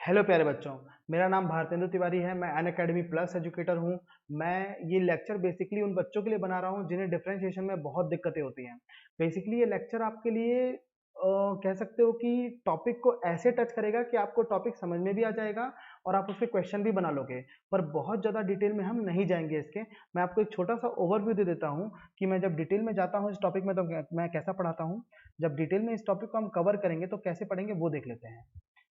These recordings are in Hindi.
हेलो प्यारे बच्चों। मेरा नाम भारतेंदु तिवारी है। मैं अनअकैडमी प्लस एजुकेटर हूँ। मैं ये लेक्चर बेसिकली उन बच्चों के लिए बना रहा हूँ जिन्हें डिफरेंशिएशन में बहुत दिक्कतें होती हैं। बेसिकली ये लेक्चर आपके लिए कह सकते हो कि टॉपिक को ऐसे टच करेगा कि आपको टॉपिक समझ में भी आ जाएगा और आप उसके क्वेश्चन भी बना लोगे। पर बहुत ज़्यादा डिटेल में हम नहीं जाएंगे इसके। मैं आपको एक छोटा सा ओवरव्यू दे देता हूँ कि मैं जब डिटेल में जाता हूँ इस टॉपिक में तो मैं कैसा पढ़ाता हूँ। जब डिटेल में इस टॉपिक को हम कवर करेंगे तो कैसे पढ़ेंगे वो देख लेते हैं।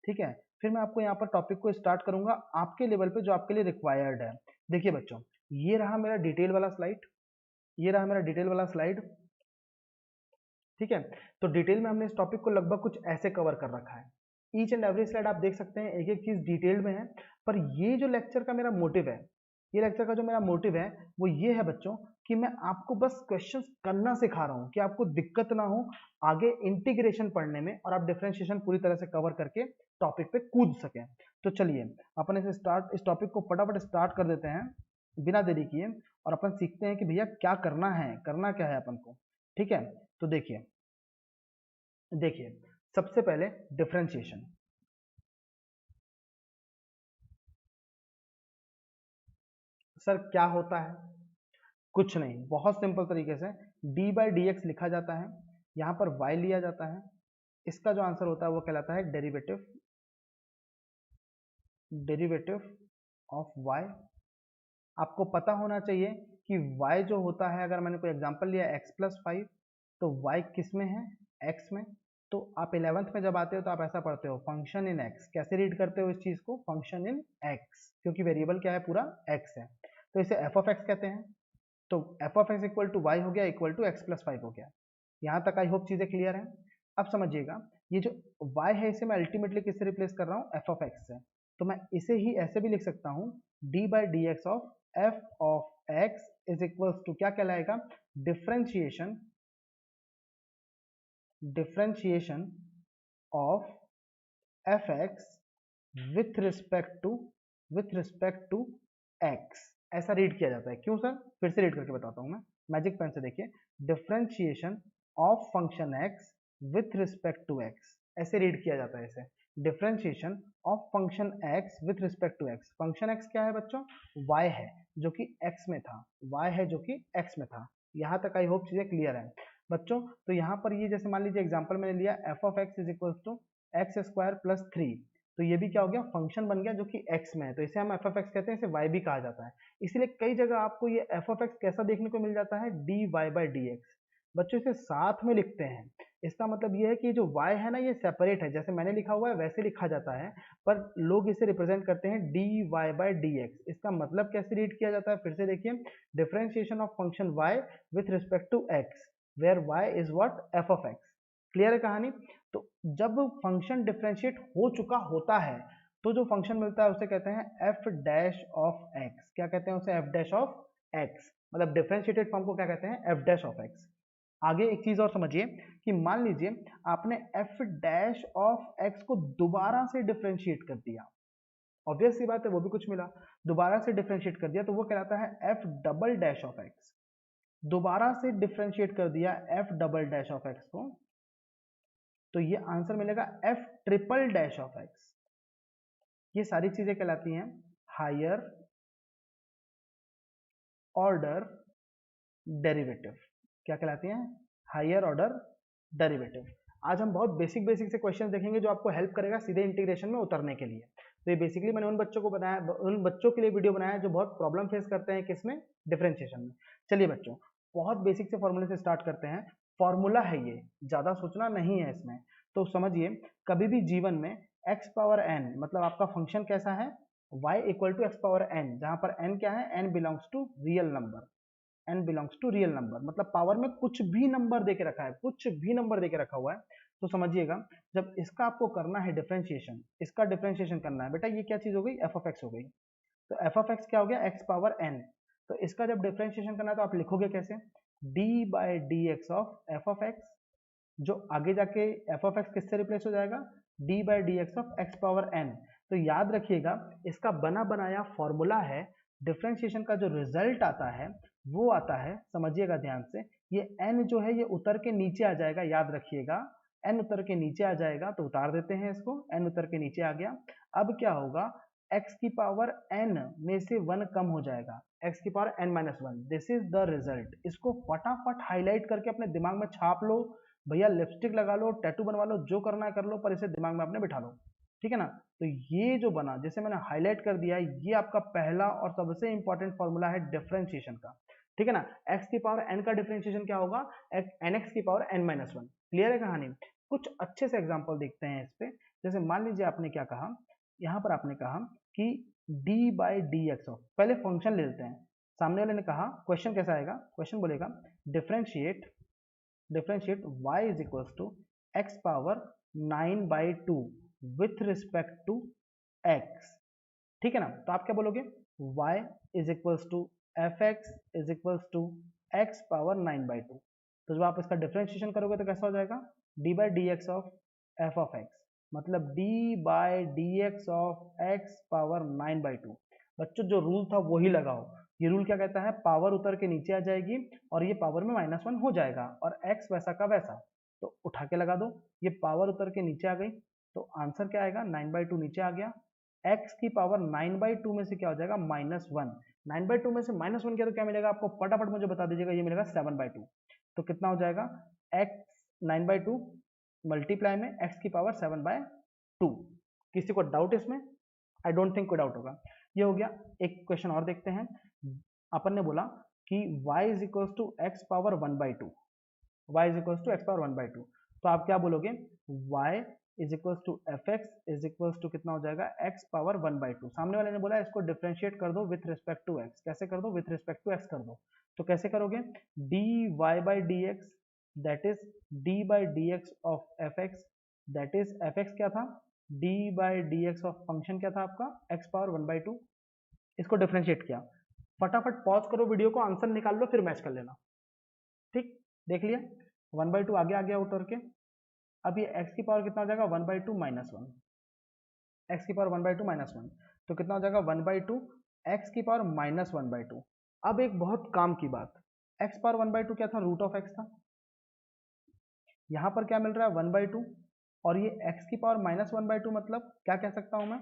ठीक है। फिर मैं आपको यहाँ पर टॉपिक को स्टार्ट करूंगा आपके लेवल पे जो आपके लिए रिक्वायर्ड है। देखिए बच्चों, ये रहा मेरा डिटेल वाला स्लाइड। ये रहा मेरा डिटेल वाला स्लाइड। ठीक है। तो डिटेल में हमने इस टॉपिक को लगभग कुछ ऐसे कवर कर रखा है। ईच एंड एवरी स्लाइड आप देख सकते हैं, एक एक चीज डिटेल में है। पर ये जो लेक्चर का मेरा मोटिव है, ये लेक्चर का जो मेरा मोटिव है वो ये है बच्चों कि मैं आपको बस क्वेश्चंस करना सिखा रहा हूँ कि आपको दिक्कत ना हो आगे इंटीग्रेशन पढ़ने में और आप डिफरेंशिएशन पूरी तरह से कवर करके टॉपिक पे कूद सकें। तो चलिए अपन इस टॉपिक को फटाफट स्टार्ट कर देते हैं बिना देरी किए और अपन सीखते हैं कि भैया क्या करना है, करना क्या है अपन को। ठीक है। तो देखिए देखिए सबसे पहले डिफरेंशिएशन। सर क्या होता है? कुछ नहीं, बहुत सिंपल तरीके से डी बाई डी एक्स लिखा जाता है। यहाँ पर y लिया जाता है। इसका जो आंसर होता है वो कहलाता है डेरिवेटिव। Derivative of y। आपको पता होना चाहिए कि y जो होता है, अगर मैंने कोई एग्जांपल लिया x+5 तो y किस में है? x में। तो आप 11th में जब आते हो तो आप ऐसा पढ़ते हो फंक्शन इन x। कैसे रीड करते हो इस चीज को? फंक्शन इन x, क्योंकि वेरिएबल क्या है? पूरा x है। तो इसे f ऑफ x कहते हैं। तो F of X equal to Y हो गया, इक्वल टू x+5 हो गया। यहाँ तक आई होप चीजें क्लियर हैं। अब समझिएगा, ये जो y है इसे मैं अल्टीमेटली किससे रिप्लेस कर रहा हूँ? एफ ऑफ एक्स से। तो मैं इसे ही ऐसे भी लिख सकता हूँ, D by D x of F of X is equals to क्या कहलाएगा? Differentiation. Differentiation of F X with respect to X. ऐसा रीड किया जाता है। क्यों सर? फिर से रीड करके बताता हूं मैं, मैजिक पेन से देखिए। Differentiation of function X with respect to X, ऐसे रीड किया जाता है इसे। Differentiation of function X with respect to X. Function X क्या है बच्चों? y है जो कि x में था। y है जो कि x में था। यहां तक आई होप चीजें क्लियर है बच्चों। तो यहाँ पर ये जैसे मान लीजिए एग्जांपल मैंने लिया F of X is equal to x² + 3। तो ये भी क्या हो गया? फंक्शन बन गया जो कि x में है। तो इसे हम एफ ऑफ एक्स कहते हैं, इसे y भी कहा जाता है। इसलिए कई जगह आपको ये एफ ऑफ एक्स कैसा देखने को मिल जाता है? D Y by D X. बच्चों इसे साथ में लिखते हैं। इसका मतलब ये है कि जो y है ना, ये सेपरेट है, जैसे मैंने लिखा हुआ है वैसे लिखा जाता है। पर लोग इसे रिप्रेजेंट करते हैं D Y by D X. इसका मतलब कैसे रीड किया जाता है? फिर से देखिए, differentiation of function y with respect to x where y is what? F of X. Clear है कहानी? तो जब फंक्शन डिफरेंशिएट हो चुका होता है तो जो फंक्शन मिलता है उसे कहते हैं एफ डैश ऑफ एक्स। क्या कहते हैं उसे? F dash of x. मतलब डिफरेंशिएटेड फॉर्म को क्या कहते हैं? F dash of x. आगे एक चीज और समझिए कि मान लीजिए आपने एफ डैश ऑफ एक्स को दोबारा से डिफरेंशिएट कर दिया। ऑब्वियस सी बात है, वो भी कुछ मिला। दोबारा से डिफरेंशिएट कर दिया तो वो कहलाता है F double dash of x. दोबारा से डिफरेंशिएट कर दिया F double dash of x को, तो ये आंसर मिलेगा F triple dash of x. ये सारी चीजें कहलाती हैं हायर ऑर्डर डेरिवेटिव। क्या कहलाती हैं? Higher order derivative. आज हम बहुत बेसिक बेसिक से क्वेश्चन देखेंगे जो आपको हेल्प करेगा सीधे इंटीग्रेशन में उतरने के लिए। तो ये बेसिकली मैंने उन बच्चों को बनाया, उन बच्चों के लिए वीडियो बनाया जो बहुत प्रॉब्लम फेस करते हैं किसमें? डिफरेंशिएशन में। चलिए बच्चों, बहुत बेसिक से फॉर्मूले से स्टार्ट करते हैं। फॉर्मूला है ये, ज्यादा सोचना नहीं है इसमें। तो समझिए, कभी भी जीवन में x पावर n, मतलब आपका फंक्शन कैसा है? y equal to x power n, जहां पर n क्या है? n belongs to real number. n belongs to real number मतलब पावर में कुछ भी नंबर देके रखा है, कुछ भी नंबर देके रखा हुआ है। तो समझिएगा, जब इसका आपको करना है डिफरेंशिएशन, इसका डिफरेंशिएशन करना है बेटा, ये क्या चीज हो गई? एफ ऑफ एक्स हो गई। तो एफ ऑफ एक्स क्या हो गया? X power N. तो इसका जब डिफरेंशिएशन करना है तो आप लिखोगे कैसे? D by D x of F of x, जो आगे जाके एफ ऑफ एक्स किससे रिप्लेस हो जाएगा? D by D x of x power N. तो याद रखिएगा, इसका बना बनाया फॉर्मूला है। डिफरेंशिएशन का जो रिजल्ट आता है वो आता है, समझिएगा ध्यान से, ये n जो है ये उतर के नीचे आ जाएगा। याद रखिएगा, n उतर के नीचे आ जाएगा। तो उतार देते हैं इसको, n उतर के नीचे आ गया। अब क्या होगा, x की पावर n में से 1 कम हो जाएगा, x की power n minus one. This is the result. इसको फटाफट हाईलाइट करके अपने दिमाग में छाप लो भैया, लिपस्टिक लगा लो, टैटू बनवा लो, जो करना है कर लो, पर इसे दिमाग में अपने बिठा लो, ठीक है ना। तो ये जो बना, जैसे मैंने हाईलाइट कर दिया, ये आपका पहला और सबसे इंपॉर्टेंट फॉर्मूला है डिफरेंशिएशन का, ठीक है ना। x की पावर n का डिफरेंशिएशन क्या होगा, nx की power n minus one. Clear है कहानी। कुछ अच्छे से एग्जांपल देखते हैं इस पे। जैसे मान लीजिए आपने क्या कहा, यहाँ पर आपने कहा कि d by D x of, पहले फंक्शन ले लेते हैं। सामने वाले ने कहा, क्वेश्चन कैसा आएगा, क्वेश्चन बोलेगा differentiate y is equals to x power 9/2 with respect to x, ठीक है ना। तो आप क्या बोलोगे, y is equals to f x is equals to x power 9/2। तो जब आप इसका डिफरेंशिएशन करोगे तो कैसा हो जाएगा, d by D x of F of x, मतलब d by D x of x power 9/2। बच्चों जो रूल था वही लगाओ। ये रूल क्या कहता है, पावर उतर के नीचे आ जाएगी और ये पावर में -1 हो जाएगा और x वैसा का वैसा। तो उठा के लगा दो, ये पावर उतर के नीचे आ गई, तो आंसर क्या आएगा, 9/2 नीचे आ गया। x की पावर 9/2 में से क्या हो जाएगा, -1। 9/2 में से -1 किया तो क्या मिलेगा आपको, फटाफट मुझे बता दीजिएगा। ये मिलेगा 7/2। तो कितना हो जाएगा, x 9/2 मल्टीप्लाई में x की पावर 7/2। किसी को डाउट इसमें, आई डोंट थिंक कोई डाउट होगा। ये हो गया। एक क्वेश्चन और देखते हैं। अपन ने बोला कि y is equals to x power 1/2, y is equals to x power 1/2। तो आप क्या बोलोगे, y is equals to f x is equals to कितना हो जाएगा, x पावर 1/2। सामने वाले ने बोला इसको डिफरेंशिएट कर दो विथ रिस्पेक्ट टू x। कैसे कर दो, विथ रिस्पेक्ट टू x कर दो। तो कैसे करोगे, dy by D x that is d by D x of F x, that is F x क्या था, d by D x of function क्या था आपका, x पावर 1/2। इसको डिफरेंशिएट किया। फटाफट पॉज करो वीडियो को, आंसर निकाल लो, फिर मैच कर लेना, ठीक। देख लिया, 1/2 आगे आ गया उतर के। अब ये x की पावर कितना हो जाएगा, 1/2 माइनस वन, एक्स की पावर 1/2 -1। तो कितना हो जाएगा, 1/2 एक्स की पावर -1/2। अब एक बहुत काम की बात, x पावर 1/2 क्या था, रूट ऑफ x था। यहाँ पर क्या मिल रहा है, 1/2, और ये x की पावर -1/2, मतलब क्या कह सकता हूँ मैं,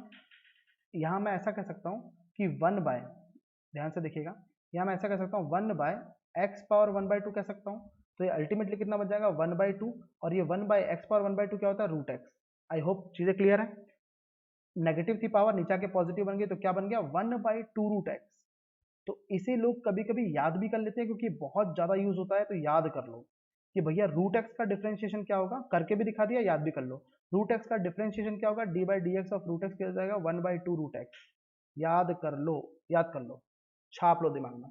यहाँ मैं ऐसा कह सकता हूँ कि 1 बाय, ध्यान से देखिएगा, यहाँ मैं ऐसा कह सकता हूँ 1 बाय एक्स पावर 1/2 कह सकता हूँ। तो ये अल्टीमेटली कितना बच जाएगा, 1/2, और ये 1 बाय एक्स पावर 1/2 क्या होता है, रूट एक्स। आई होप चीजें क्लियर है। नेगेटिव थी पावर, नीचे के पॉजिटिव बन गई, तो क्या बन गया, 1/2 रूट एक्स। तो इसे लोग कभी कभी याद भी कर लेते हैं क्योंकि बहुत ज्यादा यूज होता है, तो याद कर लो कि भैया रूट एक्स का डिफरेंशिएशन क्या होगा, करके भी दिखा दिया, याद भी कर लो। रूट एक्स का डिफरेंशिएशन क्या होगा, d by D x of root x क्या हो जाएगा, 1/2 रूट एक्स। याद कर लो, याद कर लो, छाप लो दिमाग में।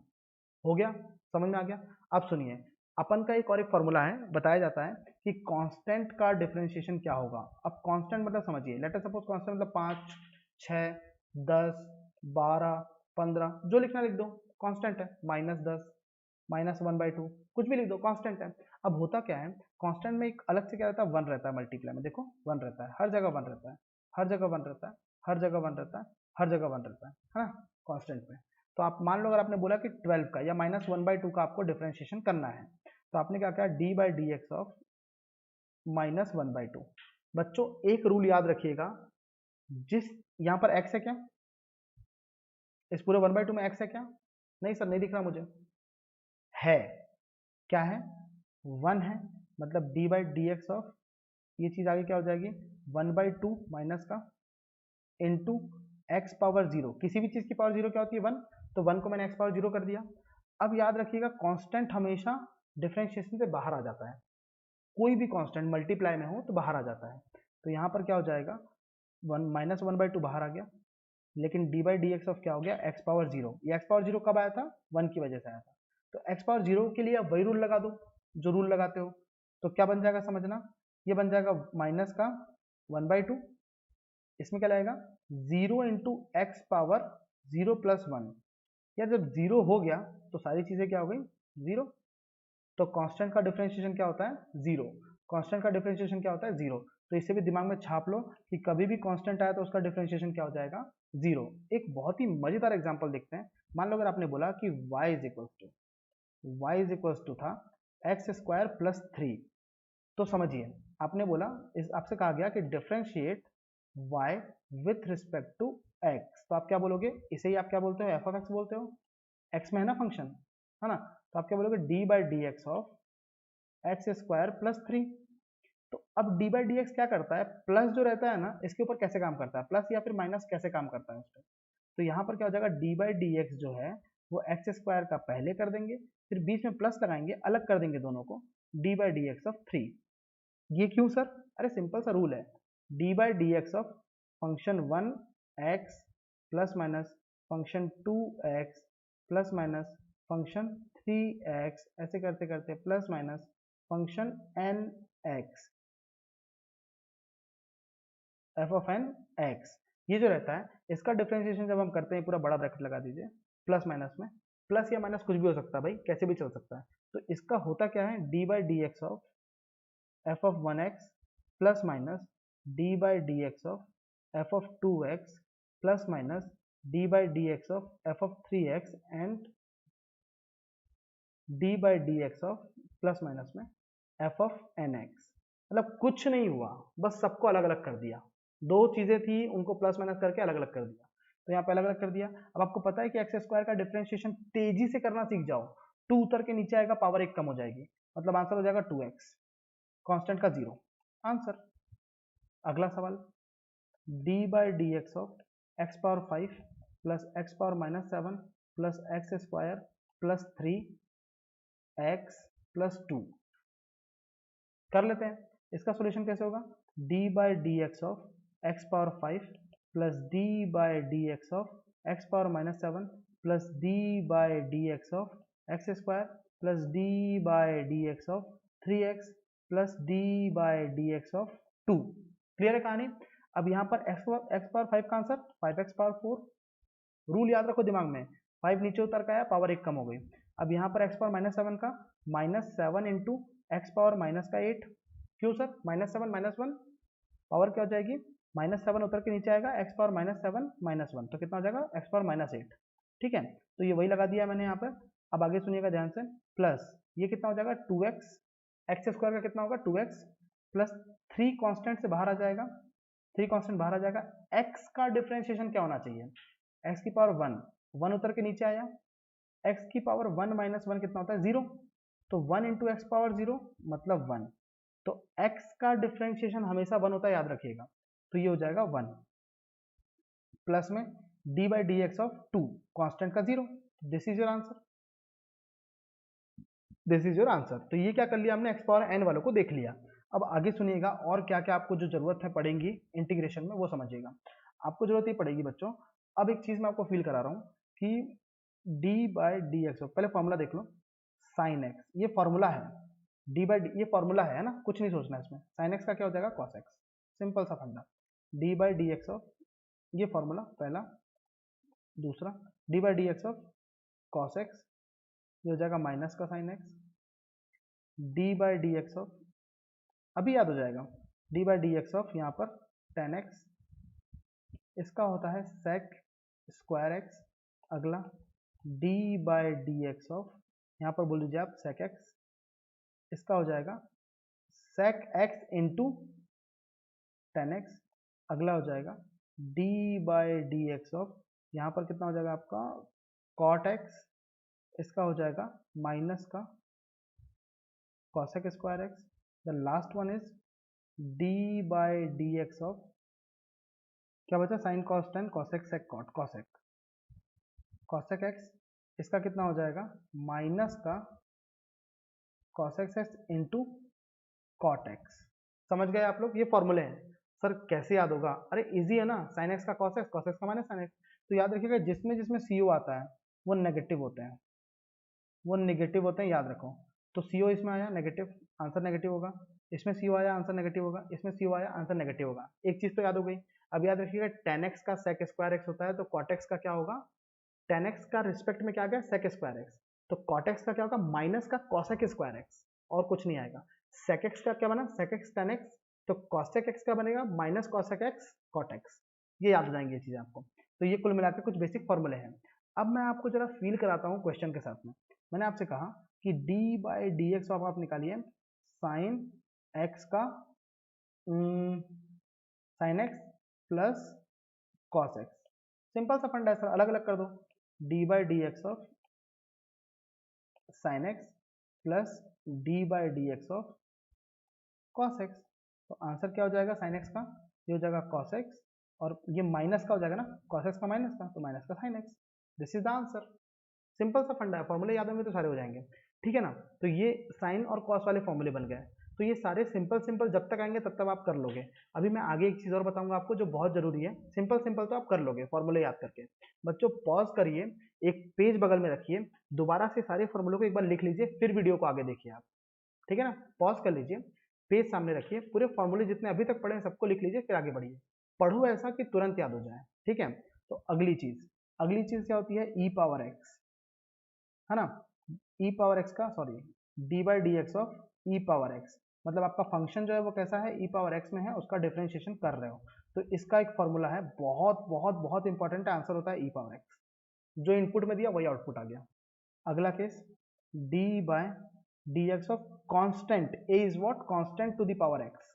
हो गया, समझ में आ गया। अब सुनिए, अपन का एक और एक फॉर्मूला है, बताया जाता है कि कांस्टेंट का डिफरेंशिएशन क्या होगा। अब कांस्टेंट मतलब समझिए, लेट अस सपोज कांस्टेंट मतलब 5, 6, 10, 12, 15, जो लिखना लिख दो, कांस्टेंट है। -10, -1/2, कुछ भी लिख दो, कांस्टेंट है। अब होता क्या है, कांस्टेंट में एक अलग से क्या रहता है, 1 रहता है मल्टीप्लाई में। देखो 1 रहता है, हर जगह 1 रहता है, हर जगह 1 रहता है, हर जगह 1 रहता है, हर जगह 1 रहता है ना, कांस्टेंट में। तो आप मान लो अगर आपने बोला कि 12 का या -1/2 का आपको डिफरेंशिएशन करना है, तो आपने क्या किया, D by D x of -1/2। बच्चों एक रूल याद रखिएगा, जिस यहाँ पर x है क्या, इस पूरे 1/2 में x है क्या, नहीं सर नहीं दिख रहा मुझे, है, क्या है, 1 है, मतलब D by D x of, ये चीज आगे क्या हो जाएगी, 1/2 माइनस का इंटू एक्स पावर 0। किसी भी चीज की पावर 0 क्या होती है, 1, तो 1 को मैंने एक्स पावर 0 कर दिया। अब याद रखिएगा, कांस्टेंट हमेशा डिफरेंशिएशन से बाहर आ जाता है, कोई भी कांस्टेंट मल्टीप्लाई में हो तो बाहर आ जाता है। तो यहाँ पर क्या हो जाएगा, 1 -1/2 बाहर आ गया, लेकिन D by D x of क्या हो गया, एक्स पावर 0। ये एक्स पावर 0 कब आया था, 1 की वजह से आया था। तो एक्स पावर 0 के लिए अब वही रूल लगा दो जो रूल लगाते हो। तो क्या बन जाएगा समझना, ये बन जाएगा माइनस का 1/2, इसमें क्या लगेगा, 0 इंटू एक्स पावर 0 प्लस 1। यार जब 0 हो गया तो सारी चीजें क्या हो गई, 0। तो कांस्टेंट का डिफरेंशिएशन क्या होता है, 0। कांस्टेंट का डिफरेंशिएशन क्या होता है, 0। तो इसे भी दिमाग में छाप लो कि कभी भी कांस्टेंट आया तो उसका डिफरेंशिएशन क्या हो जाएगा, 0। एक बहुत ही मजेदार एग्जांपल देखते हैं। मान लो अगर आपने बोला कि y इज इक्वल्स टू था एक्स स्क्वायर प्लस 3। तो समझिए, आपने बोला, इस आपसे कहा गया कि differentiate y with respect to x। तो आप क्या बोलोगे, इसे ही आप क्या बोलते हो, एफ ऑफ एक्स बोलते हो, x में है ना फंक्शन, है ना। तो आप क्या बोलोगे, D by D x of x square plus 3। तो अब डी बाई डी एक्स क्या करता है, प्लस जो रहता है ना इसके ऊपर कैसे काम करता है, प्लस या फिर माइनस कैसे काम करता है उस पर। तो यहाँ पर क्या हो जाएगा, डी बाई डी एक्स जो है वो एक्स स्क्वायर का पहले कर देंगे, फिर बीच में प्लस लगाएंगे, अलग कर देंगे दोनों को, d by D x of 3। ये क्यों सर, अरे सिंपल सा रूल है, d by D x of function 1x plus minus function 2x plus minus function 3x, ऐसे करते करते plus minus function nx, f of n x. ये जो रहता है इसका डिफरेंशिएशन जब हम करते हैं, पूरा बड़ा ब्रैकेट लगा दीजिए, प्लस माइनस में, प्लस या माइनस कुछ भी हो सकता है भाई, कैसे भी चल सकता है। तो इसका होता क्या है, d by D x of F of 1x plus minus D by D x of F of 2x plus minus D by D x of F of 3x and D by D x of plus minus में एफ ऑफ एन एक्स। मतलब कुछ नहीं हुआ, बस सबको अलग अलग कर दिया, दो चीजें थी उनको प्लस माइनस करके अलग अलग कर दिया। तो यहाँ पे अलग अलग कर दिया। अब आपको पता है कि एक्स स्क्वायर का डिफरेंशिएशन तेजी से करना सीख जाओ, टू उतर के नीचे आएगा, पावर एक कम हो जाएगी, मतलब आंसर हो जाएगा 2x, कांस्टेंट का 0 आंसर। अगला सवाल, D by D x of x power 5 plus x power minus 7 plus x square plus 3x plus 2 कर लेते हैं। इसका सॉल्यूशन कैसे होगा, d by D x of x power 5 plus D by D x of x power minus 7 plus D by D x of x square plus D by D x of 3x plus D by D x of 2। Clear है कहानी। अब यहाँ पर एक्स पावर 5 का आंसर 5x पावर 4, रूल याद रखो दिमाग में, 5 नीचे उतर का आया, पावर एक कम हो गई। अब यहाँ पर एक्स पावर माइनस 7 का -7 इंटू एक्स पावर माइनस का 8, क्यों सर, -7 -1 पावर क्या हो जाएगी, -7 उतर के नीचे आएगा, एक्स पावर -7 -1 तो कितना हो जाएगा, एक्स पावर -8। ठीक है, तो ये वही लगा दिया मैंने यहाँ पर। अब आगे सुनिएगा ध्यान से, प्लस ये कितना हो जाएगा 2x, एक्स स्क्वायर का कितना होगा 2x प्लस 3 कांस्टेंट से बाहर आ जाएगा, 3 कांस्टेंट बाहर आ जाएगा। x का डिफरेंशिएशन क्या होना चाहिए, x की पावर 1, 1 उतर के नीचे आया, x की पावर 1 माइनस 1 कितना होता है 0, तो 1 इंटू एक्स पावर 0 मतलब 1। तो x का डिफरेंशिएशन हमेशा 1 होता है, याद रखिएगा। तो ये हो जाएगा 1 प्लस में D by D x of 2, constant का 0, this is your answer, this is your answer. तो ये क्या कर लिया हमने, एक्स पावर एन वालों को देख लिया। अब आगे सुनिएगा और क्या क्या आपको जो जरूरत है पड़ेगी इंटीग्रेशन में वो समझिएगा। आपको जरूरत ही पड़ेगी बच्चों। अब एक चीज मैं आपको फील करा रहा हूँ कि डी बाई डी एक्स, पहले फॉर्मूला देख लो, साइन एक्स, ये फॉर्मूला है, डी बाई डी ये फॉर्मूला है ना, कुछ नहीं सोचना इसमें। साइन एक्स का क्या हो जाएगा कॉस एक्स, सिंपल सा फंडा, D by D x of, ये फॉर्मूला पहला। दूसरा D by D x of cos x, ये हो जाएगा माइनस का sine x, D by D x of, अभी याद हो जाएगा, d by D x of यहाँ पर टेन एक्स, इसका होता है सेक स्क्वायर एक्स। अगला D by D x of, यहाँ पर बोल लीजिए आप सेक एक्स, इसका हो जाएगा sec x into tan x. अगला हो जाएगा d by D x of, यहाँ पर कितना हो जाएगा आपका कॉट एक्स, इसका हो जाएगा माइनस का cosec square x. The last one is d by D x of, क्या बचा, sine cos tan cosec sec cot, cosec cosec x, इसका कितना हो जाएगा माइनस का cosec x into cot x. समझ गए आप लोग, ये फॉर्मूले हैं। सर कैसे याद होगा, अरे इजी है ना, साइन एक्स का कॉस एक्स का माइनस साइन एक्स। तो याद रखिएगा जिसमें जिसमें सीओ आता है वो नेगेटिव होते हैं, वो नेगेटिव होते हैं, याद रखो। तो सीओ इसमें आया नेगेटिव, आंसर नेगेटिव होगा, इसमें सीओ आया आंसर नेगेटिव होगा, इसमें सीओ आया आंसर नेगेटिव होगा। एक चीज तो याद हो गई। अब याद रखिएगा टेन एक्स का सेक स्क्वायर एक्स होता है, तो कॉट एक्स का क्या होगा, टेन एक्स का रिस्पेक्ट में क्या आ गया सेक स्क्वायर एक्स, तो कॉट एक्स का क्या होगा माइनस का कॉसेक स्क्वायर एक्स, और कुछ नहीं आएगा। सेक एक्स का क्या बना सेक एक्स टेन एक्स, तो कॉसेक एक्स का बनेगा minus cosec x cot x. ये याद हो जाएंगे ये चीजें आपको। तो ये कुल मिलाकर कुछ बेसिक फॉर्मूले हैं। अब मैं आपको जरा फील कराता हूँ क्वेश्चन के साथ में। मैंने आपसे कहा कि d बाई डी एक्स आप निकालिए साइन एक्स का sine x plus cos x. Simple सा फंडा है सर, अलग अलग कर दो, D by D x of sine x plus D by D x of cos x. तो आंसर क्या हो जाएगा साइन एक्स का, ये हो जाएगा कॉस एक्स, और ये माइनस का हो जाएगा ना, कॉस एक्स का माइनस का, तो माइनस का sine x. This is the answer. Simple सा फंडा है, फॉर्मूले याद होंगे तो सारे हो जाएंगे, ठीक है ना। तो ये साइन और कॉस वाले फॉर्मूले बन गए। तो ये सारे सिंपल सिंपल जब तक आएंगे तब तक आप कर लोगे। अभी मैं आगे एक चीज और बताऊंगा आपको जो बहुत जरूरी है। सिंपल सिंपल तो आप कर लोगे फॉर्मूले याद करके। बच्चों पॉज करिए, एक पेज बगल में रखिए, दोबारा से सारे फॉर्मूलों को एक बार लिख लीजिए, फिर वीडियो को आगे देखिए आप, ठीक है ना। पॉज कर लीजिए, पेज सामने रखिए, पूरे फॉर्मूले जितने अभी तक पढ़े हैं सबको लिख लीजिए, फिर आगे बढ़िए। पढ़ो ऐसा कि तुरंत याद हो जाए, ठीक है। तो अगली चीज क्या होती है, ई पावर एक्स, है ना। ई पावर एक्स का sorry D by D x of E power x, मतलब आपका फंक्शन जो है वो कैसा है, ई पावर एक्स में है, उसका डिफरेंशिएशन कर रहे हो। तो इसका एक फॉर्मूला है, बहुत बहुत बहुत इंपॉर्टेंट आंसर होता है ई पावर एक्स। जो इनपुट में दिया वही आउटपुट आ गया। अगला case d by D x of constant, a is what, constant to the power x,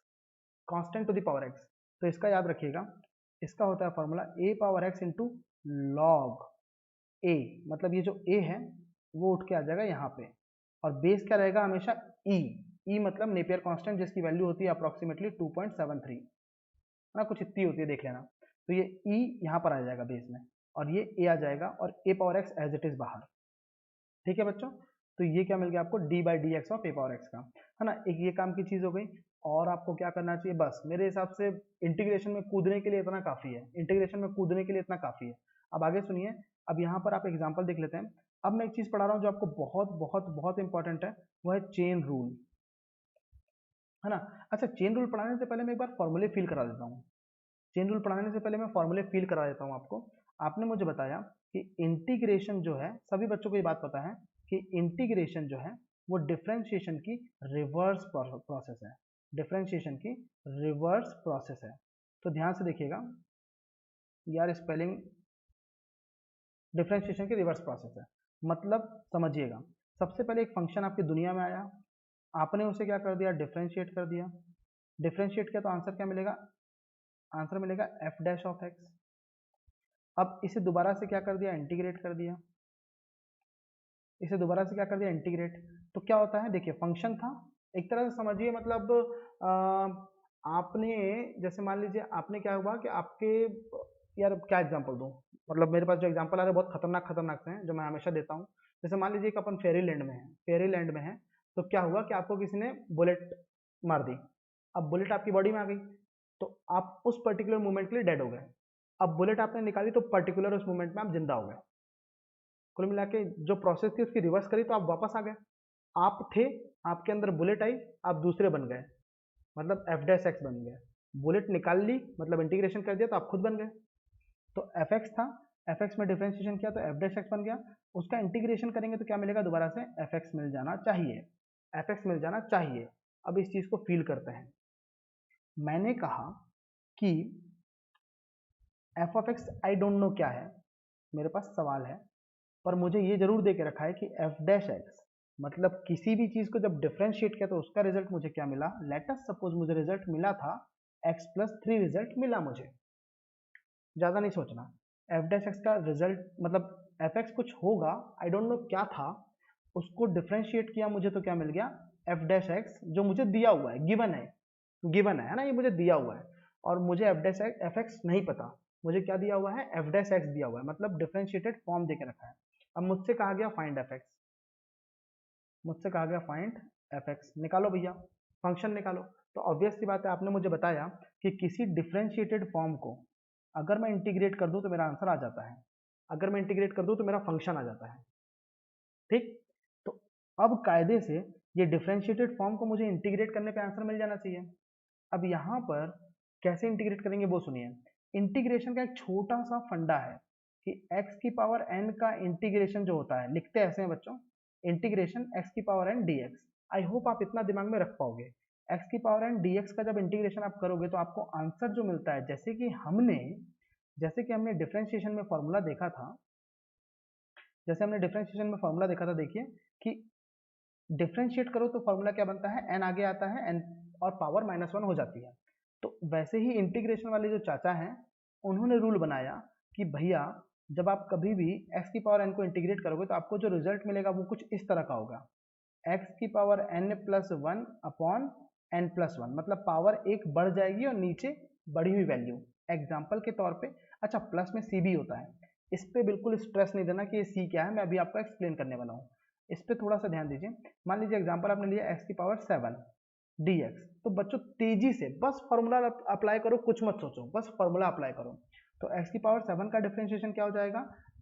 constant to the power x. तो इसका याद रखिएगा, इसका होता है formula a power x into log a, मतलब ये जो ए है वो उठ के आ जाएगा यहाँ पे, और बेस क्या रहेगा हमेशा ई, ई मतलब नेपियर कांस्टेंट जिसकी वैल्यू होती है अप्रोक्सीमेटली 2.73, है ना, कुछ इतनी होती है देख लेना। तो ये ई यहाँ पर आ जाएगा बेस में, और ये ए आ जाएगा, और A power X as it is बाहर, ठीक है बच्चों। तो ये क्या मिल गया आपको, D by D x of a power x का, है ना। एक ये काम की चीज हो गई, और आपको क्या करना चाहिए, बस मेरे हिसाब से इंटीग्रेशन में कूदने के लिए इतना काफी है, इंटीग्रेशन में कूदने के लिए इतना काफी है। अब आगे सुनिए, अब यहाँ पर आप एग्जाम्पल देख लेते हैं। अब मैं एक चीज पढ़ा रहा हूँ जो आपको बहुत बहुत बहुत इंपॉर्टेंट है, वो है चेन रूल, है ना। अच्छा, चेन रूल पढ़ाने से पहले मैं एक बार फॉर्मूले फिल करा देता हूँ। चेन रूल पढ़ाने से पहले मैं फॉर्मूले फिल करा देता हूँ आपको। आपने मुझे बताया कि इंटीग्रेशन जो है, सभी बच्चों को ये बात पता है कि इंटीग्रेशन जो है वो डिफरेंशिएशन की रिवर्स प्रोसेस है, डिफरेंशिएशन की रिवर्स प्रोसेस है। तो ध्यान से देखिएगा यार, स्पेलिंग डिफरेंशिएशन की रिवर्स प्रोसेस है, मतलब समझिएगा। सबसे पहले एक फंक्शन आपकी दुनिया में आया, आपने उसे क्या कर दिया, डिफरेंशिएट कर दिया। डिफरेंशिएट किया तो आंसर क्या मिलेगा, आंसर मिलेगा एफ डैश ऑफ एक्स। अब इसे दोबारा से क्या कर दिया, इंटीग्रेट कर दिया, इसे दोबारा से क्या कर दिया, इंटीग्रेट। तो क्या होता है, देखिए फंक्शन था, एक तरह से समझिए, मतलब आपने, जैसे मान लीजिए आपने क्या हुआ कि आपके, यार क्या एग्जांपल दूं, मतलब मेरे पास जो एग्जांपल आ रहे हैं बहुत खतरनाक खतरनाक से हैं जो मैं हमेशा देता हूं। जैसे मान लीजिए कि अपन फेरी लैंड में है, फेरी लैंड में है, तो क्या हुआ कि आपको किसी ने बुलेट मार दी। अब बुलेट आपकी बॉडी में आ गई, तो आप उस पर्टिकुलर मूवमेंट के लिए डेड हो गए। अब बुलेट आपने निकाली तो पर्टिकुलर उस मूवमेंट में आप जिंदा हो गए। कुल मिला के जो प्रोसेस थी उसकी रिवर्स करी तो आप वापस आ गए। आप थे, आपके अंदर बुलेट आई, आप दूसरे बन गए, मतलब एफ डैश एक्स बन गए। बुलेट निकाल ली, मतलब इंटीग्रेशन कर दिया तो आप खुद बन गए। तो एफ एक्स था, एफ एक्स में डिफरेंशिएशन किया तो एफ डैश एक्स बन गया। उसका इंटीग्रेशन करेंगे तो क्या मिलेगा, दोबारा से एफ एक्स मिल जाना चाहिए, एफ एक्स मिल जाना चाहिए। अब इस चीज को फील करते हैं। मैंने कहा कि F of x I don't know क्या है, मेरे पास सवाल है, पर मुझे ये जरूर दे के रखा है कि एफ डैश एक्स, मतलब किसी भी चीज को जब डिफरेंशिएट किया तो उसका रिजल्ट मुझे क्या मिला, लेट अस सपोज मुझे रिजल्ट मिला था x प्लस 3 रिजल्ट मिला मुझे, ज्यादा नहीं सोचना। एफ डैश एक्स का रिजल्ट मतलब एफ एक्स कुछ होगा, आई डोंट नो क्या था, उसको डिफरेंशिएट किया मुझे तो क्या मिल गया, एफ डैश एक्स, जो मुझे दिया हुआ है, गिवन है, गिवन है ना, ये मुझे दिया हुआ है। और मुझे एफ डैश एफ एक्स नहीं पता, मुझे क्या दिया हुआ है, एफ डैश एक्स दिया हुआ है, मतलब डिफरेंशिएटेड फॉर्म दे के रखा है। अब मुझसे कहा गया फाइंड एफ एक्स, मुझसे कहा गया फाइंड एफ एक्स, निकालो भैया, फंक्शन निकालो। तो ऑब्वियस सी बात है, आपने मुझे बताया कि किसी डिफरेंशिएटेड फॉर्म को अगर मैं इंटीग्रेट कर दूं तो मेरा आंसर आ जाता है, अगर मैं इंटीग्रेट कर दूं तो मेरा फंक्शन आ जाता है, ठीक। तो अब कायदे से ये डिफरेंशिएटेड फॉर्म को मुझे इंटीग्रेट करने पे आंसर मिल जाना चाहिए। अब यहाँ पर कैसे इंटीग्रेट करेंगे वो सुनिए। इंटीग्रेशन का एक छोटा सा फंडा है कि x की पावर n का इंटीग्रेशन जो होता है, लिखते ऐसे हैं बच्चों, इंटीग्रेशन x की power n dx। I hope आप इतना दिमाग में रख पाओगे। x की पावर n dx का जब इंटीग्रेशन आप करोगे तो आपको आंसर जो मिलता है, जैसे कि हमने डिफरेंशिएशन में फॉर्मूला देखा था, जैसे हमने डिफरेंशिएशन में फॉर्मूला देखा था, देखिए कि डिफरेंशिएट करो तो फॉर्मूला क्या बनता है, n आगे आता है, n और पावर -1 हो जाती है। तो वैसे ही इंटीग्रेशन वाले जो चाचा हैं उन्होंने रूल बनाया कि भैया जब आप कभी भी x की पावर n को इंटीग्रेट करोगे तो आपको जो रिजल्ट मिलेगा वो कुछ इस तरह का होगा, x की power n plus one upon n plus one, मतलब पावर एक बढ़ जाएगी और नीचे बढ़ी हुई वैल्यू। एग्जाम्पल के तौर पे, अच्छा प्लस में c भी होता है, इस पे बिल्कुल स्ट्रेस नहीं देना कि ये c क्या है, मैं अभी आपको एक्सप्लेन करने वाला हूँ, इस पे थोड़ा सा ध्यान दीजिए। मान लीजिए एग्जाम्पल आपने लिया x की पावर 7 dx, तो बच्चों तेजी से बस फॉर्मूला अप्लाई करो, कुछ मत सोचो, बस फॉर्मूला अप्लाई करो। तो x की पावर 7 का डिफरेंशिएशन क्या हो जाएगा,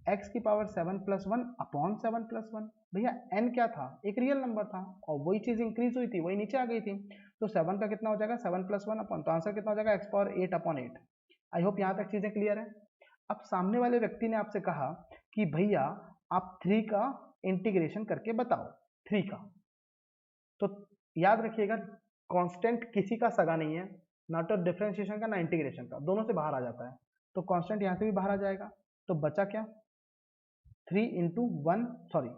x की power 7 plus one upon 7 plus one. भैया n क्या था, एक रियल नंबर था और वही चीज इंक्रीज हुई थी, वही नीचे आ गई थी, तो 7 का कितना हो जाएगा 7 प्लस वन अपॉन, तो आंसर कितना हो जाएगा x power 8 upon 8। I hope यहाँ तक चीजें क्लियर है। अब सामने वाले व्यक्ति ने आपसे कहा कि भैया आप 3 का इंटीग्रेशन करके बताओ, 3 का, तो याद रखिएगा कांस्टेंट किसी का सगा नहीं है, ना तो डिफरेंशिएशन का ना इंटीग्रेशन का, दोनों से बाहर आ जाता है, तो कांस्टेंट यहाँ से भी बाहर आ जाएगा, तो बचा क्या 3 इंटू वन, सॉरी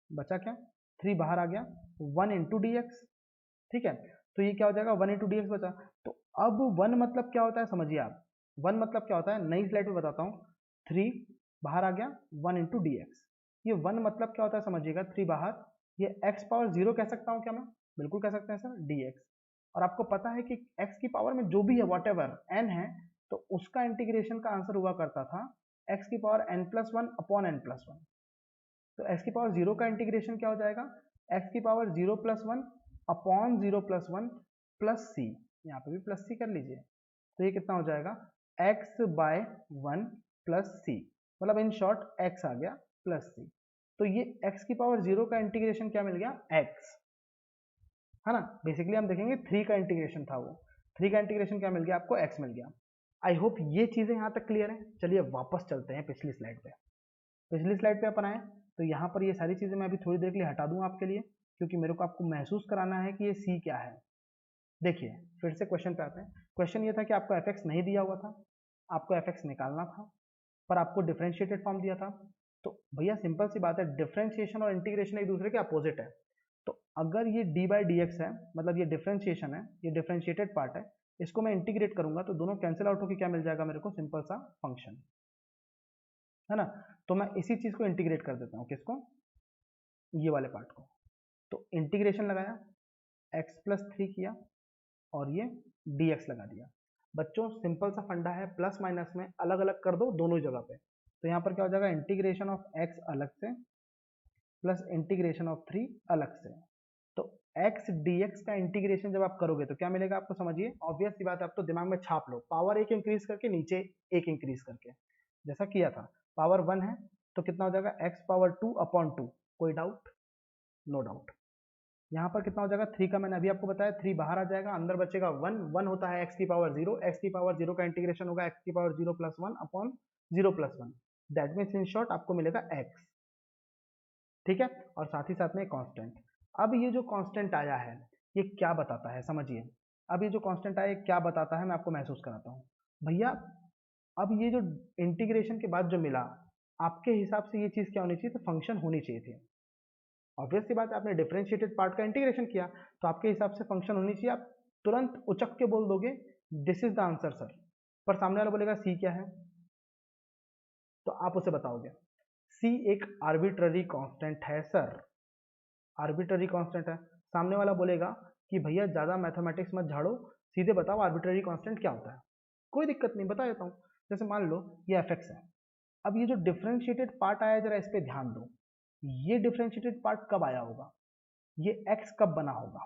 बचा क्या 3 बाहर आ गया, 1 इंटू डी एक्स, ठीक है, तो ये क्या हो जाएगा 1 इंटू डी एक्स बचा। तो अब 1 मतलब क्या होता है समझिए आप, 1 मतलब क्या होता है, नई स्लाइड पे बताता हूँ, 3 बाहर आ गया 1 इंटू डी एक्स, ये 1 मतलब क्या होता है समझिएगा, 3 बाहर, ये x पावर 0 कह सकता हूँ क्या मैं, बिल्कुल कह सकते हैं सर dx, और आपको पता है कि x की पावर में जो भी है वॉट एवर n है, तो उसका इंटीग्रेशन का आंसर हुआ करता था x की power n plus one upon n plus one. तो x की पावर 0 का इंटीग्रेशन क्या हो जाएगा, x की power 0 plus one upon 0 plus one plus C, यहाँ पे भी प्लस सी कर लीजिए, तो ये कितना हो जाएगा x बाय वन प्लस सी, मतलब इन शॉर्ट x आ गया प्लस सी। तो ये x की पावर 0 का इंटीग्रेशन क्या मिल गया x, है ना, बेसिकली हम देखेंगे 3 का इंटीग्रेशन था वो, 3 का इंटीग्रेशन क्या मिल गया आपको x मिल गया। आई होप ये चीजें यहाँ तक क्लियर है। चलिए वापस चलते हैं पिछली स्लाइड पे, पिछली स्लाइड पे अपन आए, तो यहाँ पर ये सारी चीजें मैं अभी थोड़ी देर के लिए हटा दूंगा आपके लिए, क्योंकि मेरे को आपको महसूस कराना है कि ये c क्या है। देखिए फिर से क्वेश्चन पे आते हैं, क्वेश्चन ये था कि आपको fx नहीं दिया हुआ था, आपको fx निकालना था, पर आपको डिफरेंशिएटेड फॉर्म दिया था। तो भैया सिंपल सी बात है, डिफरेंशिएशन और इंटीग्रेशन एक दूसरे के अपोजिट है, तो अगर ये डी बाई डी एक्स है, मतलब ये डिफरेंशिएशन है, ये डिफरेंशिएटेड पार्ट है, इसको मैं इंटीग्रेट करूंगा तो दोनों कैंसिल आउट होकर क्या मिल जाएगा मेरे को, सिंपल सा फंक्शन, है ना। तो मैं इसी चीज को इंटीग्रेट कर देता हूँ, किसको, ये वाले पार्ट को, तो इंटीग्रेशन लगाया, x प्लस थ्री किया और ये dx लगा दिया। बच्चों सिंपल सा फंडा है, प्लस माइनस में अलग अलग कर दो दोनों जगह पे, तो यहाँ पर क्या हो जाएगा इंटीग्रेशन ऑफ x अलग से प्लस इंटीग्रेशन ऑफ थ्री अलग से। तो x dx का इंटीग्रेशन जब आप करोगे तो क्या मिलेगा आपको, समझिए ऑब्वियस सी बात है, आप तो दिमाग में छाप लो, पावर एक इंक्रीज करके नीचे एक इंक्रीज करके, जैसा किया था, पावर वन है तो कितना हो जाएगा x power two upon two, कोई डाउट, नो डाउट। यहाँ पर कितना हो जाएगा, थ्री का मैंने अभी आपको बताया, थ्री बाहर आ जाएगा, अंदर बचेगा वन, वन होता है एक्स की पावर जीरो, एक्स की पावर जीरो का इंटीग्रेशन होगा एक्स की power zero plus one upon zero plus one, that means in short आपको मिलेगा एक्स, ठीक है, और साथ ही साथ में कांस्टेंट। अब ये जो कांस्टेंट आया है ये क्या बताता है समझिए, अब ये जो कांस्टेंट आया क्या बताता है मैं आपको महसूस कराता हूँ भैया। अब ये जो इंटीग्रेशन के बाद जो मिला, आपके हिसाब से ये चीज क्या होनी चाहिए, तो फंक्शन होनी चाहिए थी, ऑब्वियस सी बात है, आपने डिफरेंशिएटेड पार्ट का इंटीग्रेशन किया तो आपके हिसाब से फंक्शन होनी चाहिए, आप तुरंत उचक के बोल दोगे this is the answer sir, पर सामने वाला बोलेगा सी क्या है, तो आप उसे बताओगे सी एक आर्बिट्ररी कांस्टेंट है सर, आर्बिट्ररी कांस्टेंट है। सामने वाला बोलेगा कि भैया ज्यादा मैथमेटिक्स मत झाड़ो, सीधे बताओ आर्बिट्ररी कांस्टेंट क्या होता है, कोई दिक्कत नहीं बता देता हूँ। जैसे मान लो ये एफ एक्स है, अब ये जो डिफरेंशिएटेड पार्ट आया जरा इस पे ध्यान दो, ये डिफरेंशिएटेड पार्ट कब आया होगा, ये x कब बना होगा,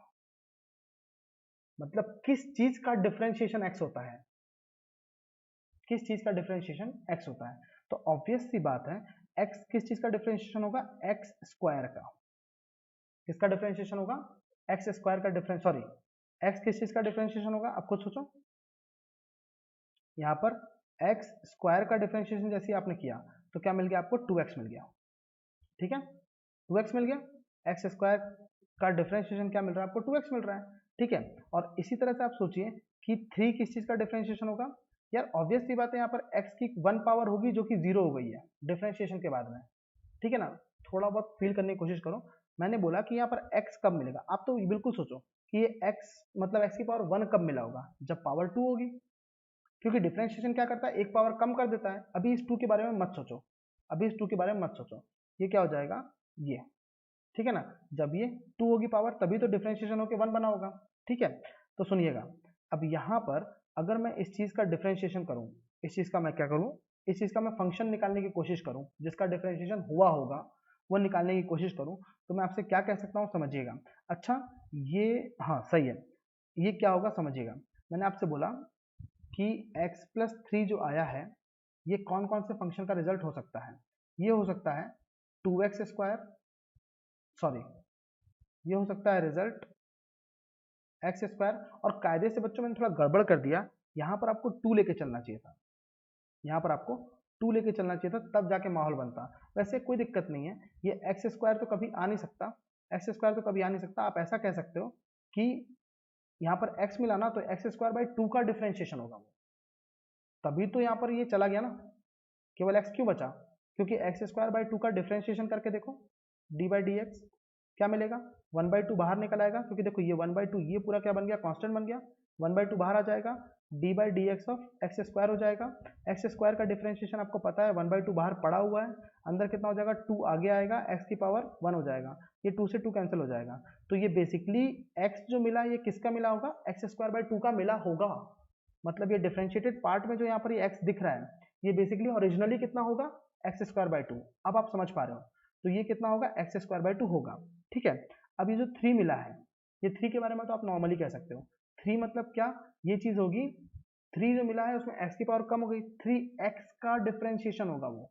मतलब किस चीज का डिफरेंशिएशन x होता है, किस चीज का डिफरेंशिएशन x होता है, तो ऑब्वियस सी बात है x किस चीज का डिफरेंशिएशन होगा, x स्क्वायर का, किसका डिफरेंशिएशन होगा, x स्क्वायर का डिफरेंस, सॉरी x किस चीज का डिफरेंशिएशन होगा, आप खुद सोचो, यहाँ पर x स्क्वायर का डिफरेंशिएशन जैसे आपने किया तो क्या मिल गया आपको 2x मिल गया, ठीक है 2x मिल गया, एक्स स्क्वायर का डिफरेंशिएशन क्या मिल रहा है आपको 2x मिल रहा है, ठीक है। और इसी तरह से आप सोचिए कि 3 किस चीज का डिफरेंशिएशन होगा, यार ऑब्वियस सी बात है, यहाँ पर x की वन पावर होगी जो कि जीरो हो गई है डिफरेंशिएशन के बाद में, ठीक है ना, थोड़ा बहुत फील करने की कोशिश करो। मैंने बोला कि यहाँ पर x कब मिलेगा, आप तो बिल्कुल सोचो कि ये x मतलब x की पावर वन कब मिला होगा, जब पावर टू होगी, क्योंकि डिफरेंशिएशन क्या करता है, एक पावर कम कर देता है। अभी इस 2 के बारे में मत सोचो, अभी इस 2 के बारे में मत सोचो, ये क्या हो जाएगा, ये, ठीक है ना। जब ये 2 होगी पावर तभी तो डिफरेंशिएशन होकर 1 बना होगा, ठीक है। तो सुनिएगा, अब यहाँ पर अगर मैं इस चीज का डिफरेंशिएशन करूं, इस चीज का मैं क्या करूं, इस चीज का मैं फंक्शन निकालने की कोशिश करूं, जिसका डिफरेंशिएशन हुआ होगा वो निकालने की कोशिश करूं, तो मैं आपसे क्या कह सकता हूं, समझिएगा। अच्छा, ये, हाँ सही है, ये क्या होगा समझिएगा। मैंने आपसे बोला कि x+3 जो आया है, ये कौन कौन से फंक्शन का रिजल्ट हो सकता है। ये हो सकता है 2x², सॉरी, ये हो सकता है रिजल्ट x²। और कायदे से बच्चों मैंने थोड़ा गड़बड़ कर दिया, यहाँ पर आपको 2 लेके चलना चाहिए था, यहाँ पर आपको 2 लेके चलना चाहिए था, तब जाके माहौल बनता। वैसे कोई दिक्कत नहीं है, ये x² तो कभी आ नहीं सकता, x² तो कभी आ नहीं सकता। आप ऐसा कह सकते हो कि यहाँ पर x मिला ना, तो x²/2 का डिफरेंशिएशन होगा वो, तभी तो यहाँ पर ये चला गया ना, केवल x क्यों बचा, क्योंकि x²/2 का डिफरेंशिएशन करके देखो, d/dx क्या मिलेगा, 1/2 बाहर निकल आएगा, क्योंकि देखो ये 1/2, ये पूरा क्या बन गया, कांस्टेंट बन गया, 1/2 बाहर आ जाएगा, d/dx ऑफ x² हो जाएगा। x² का डिफरेंशिएशन आपको पता है, 1/2 बाहर पड़ा हुआ है, अंदर कितना हो जाएगा, 2 आगे आएगा, x की पावर 1 हो जाएगा, ये 2 से 2 कैंसिल हो जाएगा। तो ये बेसिकली x जो मिला ये किसका मिला होगा, x²/2 का मिला होगा। मतलब ये डिफरेंशिएटेड पार्ट में जो यहाँ पर ये x दिख रहा है, ये बेसिकली ओरिजिनली कितना होगा, x²/2। अब आप समझ पा रहे हो, तो ये कितना होगा, x²/2 होगा, ठीक है। अब ये जो 3 मिला है, ये 3 के बारे में तो आप नॉर्मली कह सकते हो, 3 मतलब क्या, ये चीज होगी, 3 जो मिला है उसमें x की पावर कम हो गई, 3x का डिफरेंशिएशन होगा वो,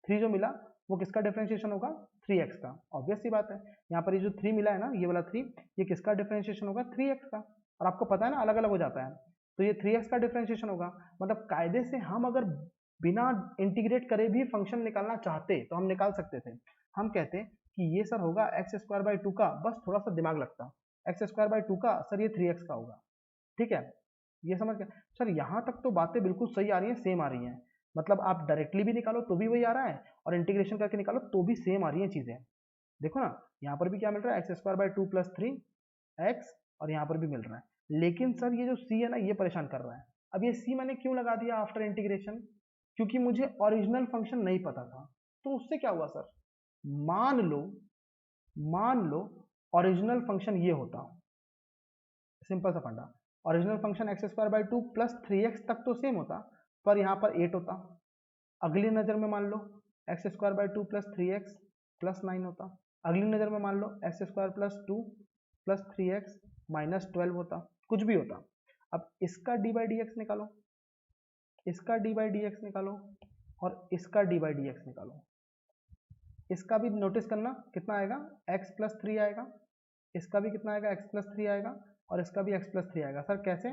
3 जो मिला वो किसका डिफरेंशिएशन होगा, 3x का। ऑब्वियस सी बात है, यहाँ पर ये जो 3 मिला है ना, ये वाला 3, ये किसका डिफरेंशिएशन होगा, 3x का। और आपको पता है ना अलग अलग हो जाता है, तो ये 3x का डिफरेंशिएशन होगा। मतलब कायदे से हम अगर बिना इंटीग्रेट करे भी फंक्शन निकालना चाहते तो हम निकाल सकते थे। हम कहते कि ये सर होगा x²/2 का, बस थोड़ा सा दिमाग लगता, x²/2 का सर ये 3x का होगा, ठीक है। ये समझ गए सर, यहाँ तक तो बातें बिल्कुल सही आ रही हैं, सेम आ रही हैं। मतलब आप डायरेक्टली भी निकालो तो भी वही आ रहा है, और इंटीग्रेशन करके निकालो तो भी सेम आ रही हैं चीजें। देखो ना, यहाँ पर भी क्या मिल रहा है, x²/2 + 3x, और यहाँ पर भी मिल रहा है। लेकिन सर ये जो c है ना, ये परेशान कर रहा है। अब ये c मैंने क्यों लगा दिया आफ्टर इंटीग्रेशन, क्योंकि मुझे ओरिजिनल फंक्शन नहीं पता था। तो उससे क्या हुआ सर, मान लो, मान लो ओरिजिनल फंक्शन ये होता, सिंपल सा फंडा, ओरिजिनल फंक्शन x²/2 + 3x तक तो सेम होता, पर यहाँ पर 8 होता। अगली नजर में मान लो x²/2 + 3x + 9 होता। अगली नजर में मान लो x² + 2 + 3x - 12 होता, कुछ भी होता। अब इसका d/dx निकालो, इसका d/dx निकालो, और इसका d/dx निकालो। इसका भी नोटिस करना कितना आएगा, x + 3 आएगा, इसका भी कितना आएगा, x + 3 आएगा, और इसका भी x + 3 आएगा। सर कैसे,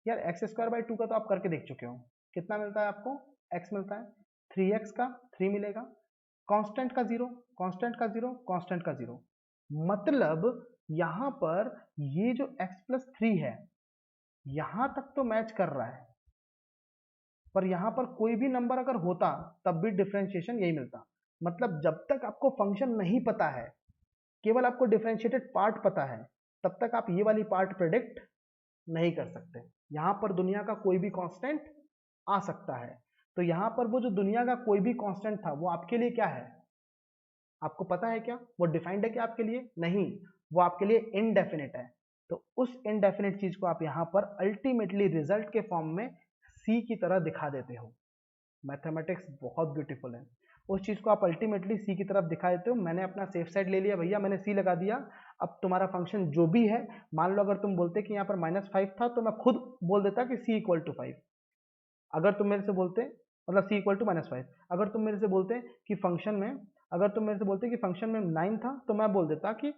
यार x²/2 का तो आप करके देख चुके हो, कितना मिलता है आपको, x मिलता है, 3x का 3 मिलेगा, कांस्टेंट का 0, कांस्टेंट का 0, कांस्टेंट का 0। मतलब यहां पर ये जो x + 3 है, यहां तक तो मैच कर रहा है, पर यहां पर कोई भी नंबर अगर होता तब भी डिफरेंशिएशन यही मिलता। मतलब जब तक आपको फंक्शन नहीं पता है, केवल आपको डिफरेंशिएटेड पार्ट पता है, तब तक आप ये वाली पार्ट प्रेडिक्ट नहीं कर सकते। यहां पर दुनिया का कोई भी कांस्टेंट आ सकता है। तो यहां पर वो जो दुनिया का कोई भी कांस्टेंट था वो आपके लिए क्या है, आपको पता है क्या, वो डिफाइंड है क्या आपके लिए, नहीं, वो आपके लिए इनडेफिनेट है। तो उस इनडेफिनेट चीज को आप यहां पर अल्टीमेटली रिजल्ट के फॉर्म में सी की तरह दिखा देते हो। मैथमेटिक्स बहुत ब्यूटीफुल है, उस चीज को आप अल्टीमेटली सी की तरफ दिखा देते हो। मैंने अपना सेफ साइड ले लिया भैया, मैंने सी लगा दिया। अब तुम्हारा फंक्शन जो भी है, मान लो अगर तुम बोलते कि यहाँ पर -5 था, तो मैं खुद बोल देता कि c = 5। अगर तुम मेरे से बोलते, मतलब c = -5, अगर तुम मेरे से बोलते कि फंक्शन में, अगर तुम मेरे से बोलते कि फंक्शन में 9 था, तो मैं बोल देता कि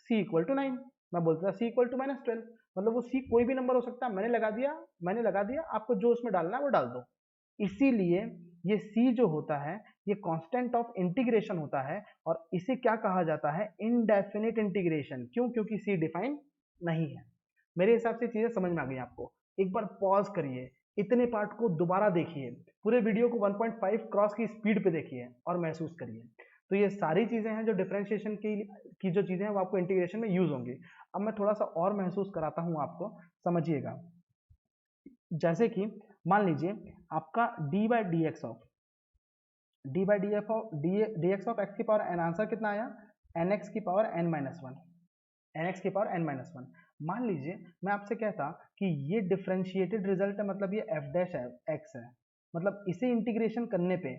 c = 9, मैं बोलता c = -12। मतलब वो c कोई भी नंबर हो सकता है, मैंने लगा दिया, मैंने लगा दिया, आपको जो उसमें डालना है वो डाल दो। इसीलिए ये c जो होता है, ये कांस्टेंट ऑफ इंटीग्रेशन होता है, और इसे क्या कहा जाता है, इनडेफिनिट इंटीग्रेशन। क्यों, क्योंकि c डिफाइन नहीं है। मेरे हिसाब से चीजें समझ में आ गई आपको। एक बार पॉज करिए, इतने पार्ट को दोबारा देखिए, पूरे वीडियो को 1.5 क्रॉस की स्पीड पे देखिए और महसूस करिए। तो ये सारी चीजें हैं जो डिफरेंशिएशन की जो चीजें हैं वो आपको इंटीग्रेशन में यूज होंगी। अब मैं थोड़ा सा और महसूस कराता हूं आपको, समझिएगा। जैसे कि मान लीजिए आपका d by D x of d x of x की पावर एन, आंसर कितना आया, एन एक्स की power n minus one, n x की पावर एन माइनस वन। मान लीजिए मैं आपसे कहता कि ये डिफरेंशिएटेड रिजल्ट है, मतलब ये एफ डैश एक्स है, मतलब इसे इंटीग्रेशन करने पे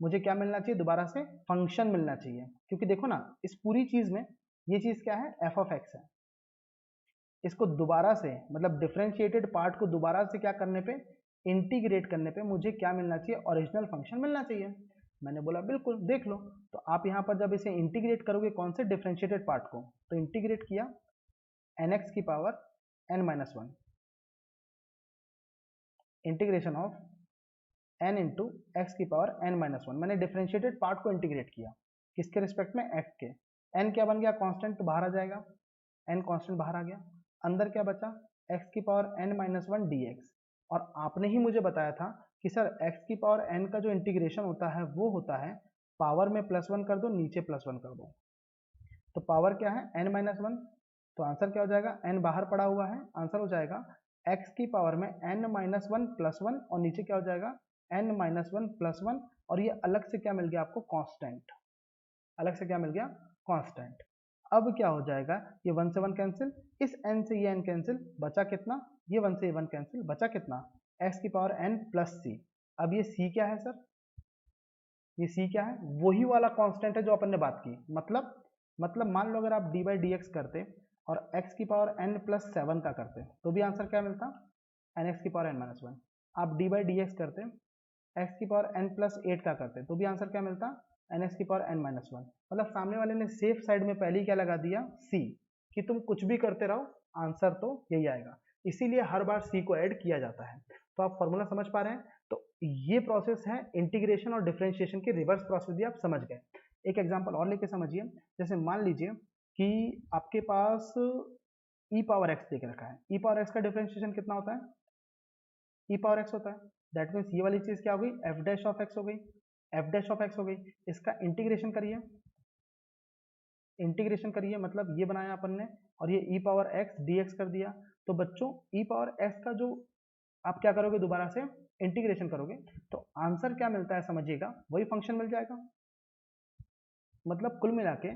मुझे क्या मिलना चाहिए, दोबारा से फंक्शन मिलना चाहिए, क्योंकि देखो ना इस पूरी चीज में ये चीज क्या है, एफ ऑफ एक्स है। इसको दोबारा से मतलब डिफरेंशिएटेड पार्ट को दोबारा से क्या करने पे, इंटीग्रेट करने पे मुझे क्या मिलना चाहिए, ओरिजिनल फंक्शन मिलना चाहिए। मैंने बोला बिल्कुल देख लो। तो आप यहाँ पर जब इसे इंटीग्रेट करोगे कौन से डिफरेंशिएटेड पार्ट को, तो इंटीग्रेट किया एन एक्स की power n minus one, integration of n into x की पावर एन माइनस वन। मैंने डिफरेंशिएटेड पार्ट को इंटीग्रेट किया किसके रिस्पेक्ट में, एक्स के। एन क्या बन गया, कांस्टेंट, तो बाहर आ जाएगा, एन कांस्टेंट बाहर आ गया। अंदर क्या बचा, एक्स की power n minus one d x. और आपने ही मुझे बताया था कि सर एक्स की पावर एन का जो इंटीग्रेशन होता है वो होता है पावर में प्लस वन कर दो, नीचे प्लस वन कर दो। तो पावर क्या है, एन माइनस वन, तो आंसर क्या हो जाएगा, एन बाहर पड़ा हुआ है, आंसर हो जाएगा एक्स की पावर में n minus one plus one, और नीचे क्या हो जाएगा, n minus one plus one, और ये अलग से क्या मिल गया आपको, कांस्टेंट, अलग से क्या मिल गया, कांस्टेंट। अब क्या हो जाएगा, ये वन से वन कैंसिल, इस एन से ये एन कैंसिल, बचा कितना, ये वन से ये वन कैंसिल, बचा कितना, एक्स की पावर एन प्लस सी। अब ये सी क्या है सर, ये सी क्या है, वही वाला कांस्टेंट है जो अपन ने बात की। मतलब मान लो अगर आप डी बाई डी एक्स करते और एक्स की पावर एन प्लस सेवन का करते तो भी आंसर क्या मिलता, एन एक्स की पावर एन माइनस वन। आप डी बाई डी एक्स करते, एक्स की पावर एन प्लस एट का करते तो भी आंसर क्या मिलता, एन एक्स की पावर एन माइनस वन। मतलब सामने वाले ने सेफ साइड में पहले ही क्या लगा दिया, सी, कि तुम कुछ भी करते रहो आंसर तो यही आएगा। इसीलिए हर बार सी को ऐड किया जाता है। तो आप फॉर्मूला समझ पा रहे हैं। तो ये प्रोसेस है इंटीग्रेशन और डिफरेंशिएशन की, रिवर्स प्रोसेस भी आप समझ गए। एक एग्जांपल और लेके समझिए। जैसे मान लीजिए कि आपके पास ई पावर एक्स देख रखा है, ई पावर एक्स का डिफरेंशिएशन कितना होता है, ई पावर एक्स होता है। दैट मीन्स ये वाली चीज क्या हो गई, एफ डैश ऑफ एक्स हो गई, एफ डैश ऑफ एक्स हो गई। इसका इंटीग्रेशन करिए, इंटीग्रेशन करिए मतलब ये बनाया अपन ने, और ये ई पावर एक्स डी एक्स कर दिया। तो बच्चों ई पावर एक्स का जो आप क्या करोगे, दोबारा से इंटीग्रेशन करोगे तो आंसर क्या मिलता है समझिएगा, वही फंक्शन मिल जाएगा। मतलब कुल मिला के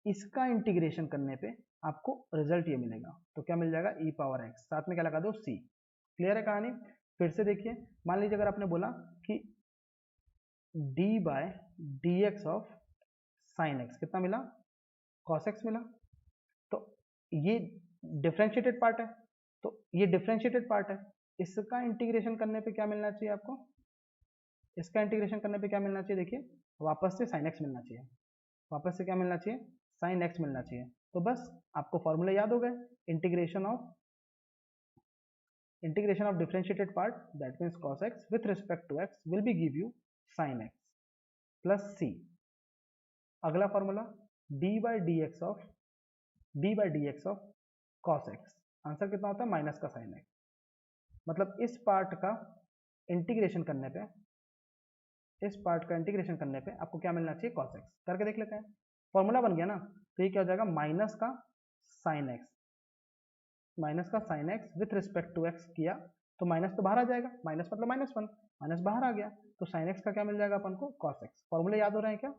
इसका इंटीग्रेशन करने पे आपको रिजल्ट ये मिलेगा। तो क्या मिल जाएगा, ई पावर एक्स, साथ में क्या लगा दो, सी। क्लियर है कहानी। फिर से देखिए, मान लीजिए अगर आपने बोला कि d by D x of sine x कितना मिला, कॉस एक्स मिला। तो ये डिफरेंशिएटेड पार्ट है, तो ये डिफरेंशिएटेड पार्ट है, इसका इंटीग्रेशन करने पे क्या मिलना चाहिए आपको, इसका इंटीग्रेशन करने पे क्या मिलना चाहिए, देखिए वापस से साइन एक्स मिलना चाहिए, वापस से क्या मिलना चाहिए, साइन एक्स मिलना चाहिए। तो बस आपको फॉर्मूला याद हो गए, integration of differentiated part that means cos x with respect to x will be give you sin x plus c। अगला formula D by D x of cos x, answer कितना होता है, माइनस का साइन एक्स। मतलब इस पार्ट का इंटीग्रेशन करने पे, इस पार्ट का इंटीग्रेशन करने पे आपको क्या मिलना चाहिए, cos x। करके देख लेते हैं, फॉर्मूला बन गया ना। तो ये क्या हो जाएगा, माइनस का साइन एक्स, माइनस का sine x with respect to x किया तो माइनस तो बाहर आ जाएगा, माइनस मतलब माइनस वन, माइनस बाहर आ गया तो साइन एक्स का क्या मिल जाएगा अपन को, कॉस एक्स। फॉर्मूले याद हो रहे हैं क्या।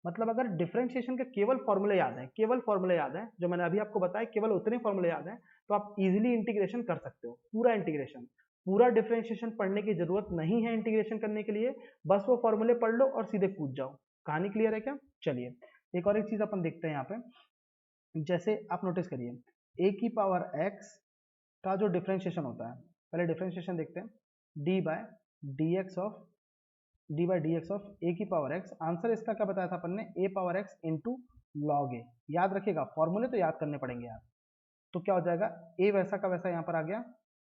मतलब अगर डिफरेंशिएशन के केवल फॉर्मूले याद है, केवल फॉर्मूले याद है जो मैंने अभी आपको बताया, केवल उतने फॉर्मूले याद है तो आप इजीली इंटीग्रेशन कर सकते हो, पूरा इंटीग्रेशन। पूरा डिफरेंशिएशन पढ़ने की जरूरत नहीं है इंटीग्रेशन करने के लिए, बस वो फॉर्मूले पढ़ लो और सीधे कूद जाओ। कहानी क्लियर है क्या। चलिए एक और एक चीज अपन देखते हैं यहाँ पे। जैसे आप नोटिस करिए, ए की पावर एक्स का जो डिफरेंशिएशन होता है, पहले डिफरेंशिएशन देखते हैं, D by D x of A की पावर एक्स। आंसर इसका क्या बताया था अपन ने, ए पावर एक्स इंटू लॉग ए। याद रखिएगा फॉर्मूले तो याद करने पड़ेंगे यार। तो क्या हो जाएगा, ए वैसा का वैसा यहाँ पर आ गया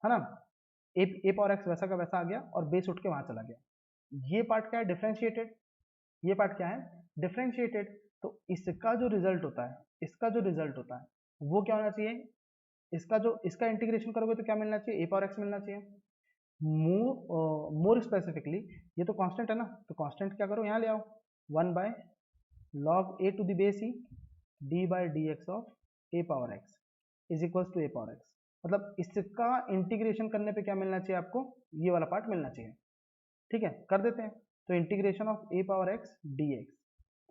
है ना, ए पावर एक्स वैसा का वैसा आ गया और बेस उठ के वहां चला गया। ये पार्ट क्या है, डिफरेंशिएटेड, ये पार्ट क्या है, डिफरेंशिएटेड। तो इसका जो रिजल्ट होता है, इसका जो रिजल्ट होता है वो क्या होना चाहिए, इसका इंटीग्रेशन करोगे तो क्या मिलना चाहिए, ए पावर एक्स मिलना चाहिए। मोर स्पेसिफिकली ये तो कांस्टेंट है ना, तो कांस्टेंट क्या करो, यहाँ ले आओ, one by log A to the base e d by D x of a power x is equals to a power x. मतलब इसका इंटीग्रेशन करने पे क्या मिलना चाहिए आपको, ये वाला पार्ट मिलना चाहिए। ठीक है, कर देते हैं। तो integration of a power x D x,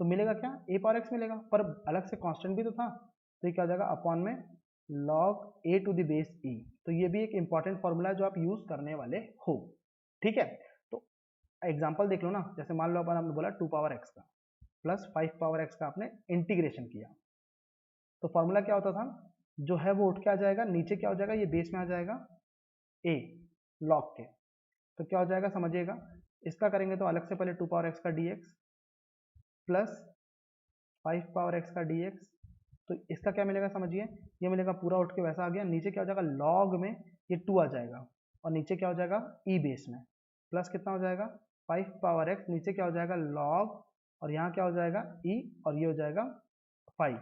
तो मिलेगा क्या, ए पावर एक्स मिलेगा, पर अलग से कांस्टेंट भी तो था, तो ये क्या हो जाएगा अपॉन में log A to the base E. तो ये भी एक इंपॉर्टेंट फॉर्मूला है जो आप यूज करने वाले हो। ठीक है, तो एग्जांपल देख लो ना, जैसे मान लो अपन हमने बोला 2 पावर एक्स का प्लस 5 पावर एक्स का आपने इंटीग्रेशन किया, तो फॉर्मूला क्या होता था, जो है वो उठ के आ जाएगा, नीचे क्या हो जाएगा, ये बेस में आ जाएगा ए लॉग के। तो क्या हो जाएगा समझिएगा, इसका करेंगे तो अलग से पहले 2 पावर एक्स का D x plus 5 power x का डी एक्स, तो इसका क्या मिलेगा समझिए, ये मिलेगा पूरा उठ के वैसा आ गया, नीचे क्या हो जाएगा लॉग में ये 2 आ जाएगा, और नीचे क्या हो जाएगा ई बेस में, प्लस कितना हो जाएगा 5 पावर एक्स, नीचे क्या हो जाएगा लॉग, और यहाँ क्या हो जाएगा ई, और ये हो जाएगा 5,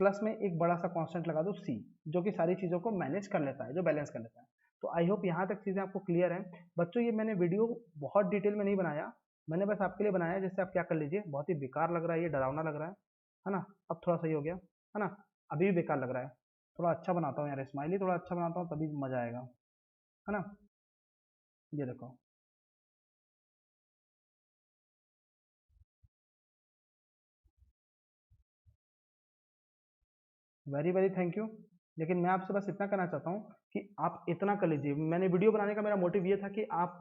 प्लस में एक बड़ा सा कांस्टेंट लगा दो सी, जो कि सारी चीज़ों को मैनेज कर लेता है, जो बैलेंस कर लेता है। तो आई होप यहाँ तक चीज़ें आपको क्लियर हैं बच्चों। ये मैंने वीडियो बहुत डिटेल में नहीं बनाया, मैंने बस आपके लिए बनाया, जैसे आप क्या कर लीजिए, बहुत ही बेकार लग रहा है, ये डरावना लग रहा है ना, अब थोड़ा सही हो गया है ना, अभी भी बेकार लग रहा है, थोड़ा अच्छा बनाता हूँ यार, स्माइली थोड़ा अच्छा बनाता हूँ तभी मज़ा आएगा, है ना। ये देखो, वेरी वेरी थैंक यू। लेकिन मैं आपसे बस इतना कहना चाहता हूँ कि आप इतना कर लीजिए, मैंने वीडियो बनाने का मेरा मोटिव ये था कि आप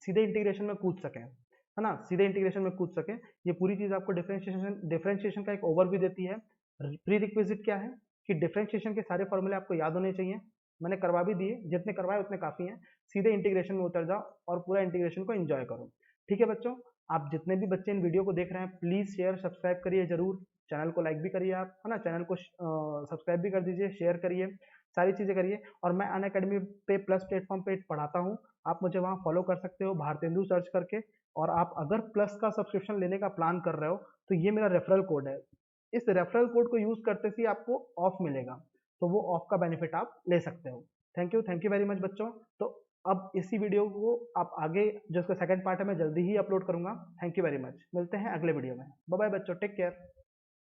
सीधे इंटीग्रेशन में कूद सकें, है ना, सीधे इंटीग्रेशन में कूद सकें। ये पूरी चीज़ आपको डिफरेंशिएशन का एक ओवरव्यू देती है। प्री रिक्विजिट क्या है कि डिफरेंशिएशन के सारे फॉर्मूले आपको याद होने चाहिए, मैंने करवा भी दिए, जितने करवाए उतने काफ़ी हैं। सीधे इंटीग्रेशन में उतर जाओ और पूरा इंटीग्रेशन को एंजॉय करो। ठीक है बच्चों, आप जितने भी बच्चे इन वीडियो को देख रहे हैं प्लीज़ शेयर सब्सक्राइब करिए जरूर, चैनल को लाइक भी करिए आप, है ना, चैनल को सब्सक्राइब भी कर दीजिए, शेयर करिए, सारी चीज़ें करिए। और मैं अनअकैडमी पे प्लस प्लेटफॉर्म पे पढ़ाता हूँ, आप मुझे वहाँ फॉलो कर सकते हो भारतेंदु सर्च करके। और आप अगर प्लस का सब्सक्रिप्शन लेने का प्लान कर रहे हो तो ये मेरा रेफरल कोड है, इस रेफरल कोड को यूज करते ही आपको ऑफ मिलेगा, तो वो ऑफ का बेनिफिट आप ले सकते हो। थैंक यू वेरी मच बच्चों। तो अब इसी वीडियो को आप आगे, जो इसका सेकंड पार्ट है, मैं जल्दी ही अपलोड करूंगा। थैंक यू वेरी मच, मिलते हैं अगले वीडियो में, बाय बाय बच्चों, टेक केयर।